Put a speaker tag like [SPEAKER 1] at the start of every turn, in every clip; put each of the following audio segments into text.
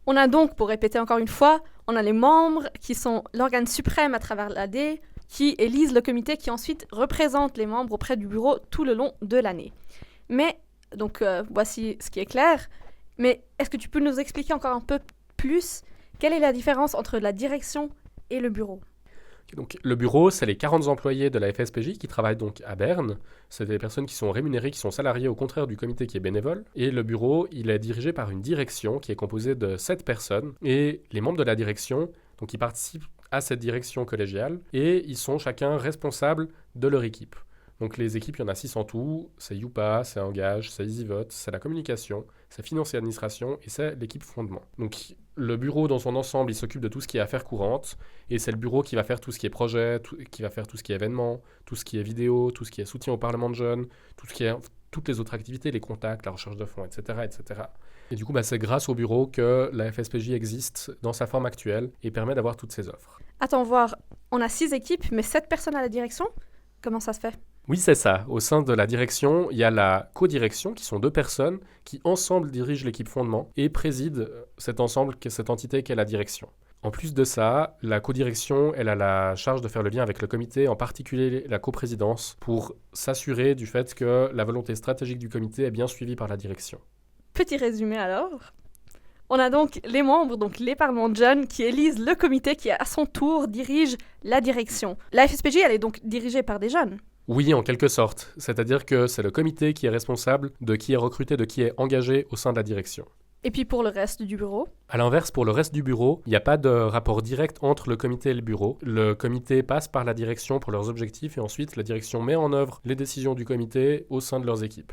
[SPEAKER 1] On a donc, pour répéter encore une fois, on a les membres qui sont l'organe suprême à travers l'AD, qui élisent le comité qui ensuite représente les membres auprès du bureau tout le long de l'année. Mais, donc voici ce qui est clair, mais est-ce que tu peux nous expliquer encore un peu plus quelle est la différence entre la direction et le bureau?
[SPEAKER 2] Donc, le bureau, c'est les 40 employés de la FSPJ qui travaillent donc à Berne. C'est des personnes qui sont rémunérées, qui sont salariées au contraire du comité qui est bénévole. Et le bureau, il est dirigé par une direction qui est composée de 7 personnes. Et les membres de la direction, donc ils participent à cette direction collégiale et ils sont chacun responsables de leur équipe. Donc les équipes, il y en a 6 en tout. C'est Youpa, c'est Engage, c'est EasyVote, c'est la communication, c'est finance et administration et c'est l'équipe fondement. Donc le bureau dans son ensemble, il s'occupe de tout ce qui est affaires courantes et c'est le bureau qui va faire tout ce qui est projet, qui va faire tout ce qui est événements, tout ce qui est vidéo, tout ce qui est soutien au Parlement de jeunes, tout ce qui est toutes les autres activités, les contacts, la recherche de fonds, etc. etc. Et du coup, c'est grâce au bureau que la FSPJ existe dans sa forme actuelle et permet d'avoir toutes ces offres.
[SPEAKER 1] Attends voir, on a 6 équipes, mais 7 personnes à la direction? Comment ça se fait?
[SPEAKER 2] Oui, c'est ça. Au sein de la direction, il y a la co-direction, qui sont 2 personnes qui ensemble dirigent l'équipe fondement et président cet ensemble, cette entité qu'est la direction. En plus de ça, la co-direction, elle a la charge de faire le lien avec le comité, en particulier la coprésidence, pour s'assurer du fait que la volonté stratégique du comité est bien suivie par la direction.
[SPEAKER 1] Petit résumé alors. On a donc les membres, donc les parlements de jeunes, qui élisent le comité qui, à son tour, dirige la direction. La FSPJ, elle est donc dirigée par des jeunes.
[SPEAKER 2] Oui, en quelque sorte. C'est-à-dire que c'est le comité qui est responsable de qui est recruté, de qui est engagé au sein de la direction.
[SPEAKER 1] Et puis pour le reste du bureau?
[SPEAKER 2] A l'inverse, pour le reste du bureau, il n'y a pas de rapport direct entre le comité et le bureau. Le comité passe par la direction pour leurs objectifs et ensuite la direction met en œuvre les décisions du comité au sein de leurs équipes.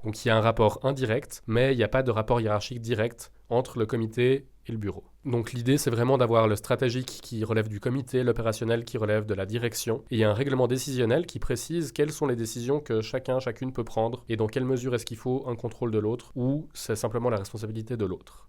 [SPEAKER 2] Donc il y a un rapport indirect, mais il n'y a pas de rapport hiérarchique direct entre le comité et le bureau. Donc l'idée, c'est vraiment d'avoir le stratégique qui relève du comité, l'opérationnel qui relève de la direction, et il y a un règlement décisionnel qui précise quelles sont les décisions que chacune peut prendre, et dans quelle mesure est-ce qu'il faut un contrôle de l'autre, ou c'est simplement la responsabilité de l'autre.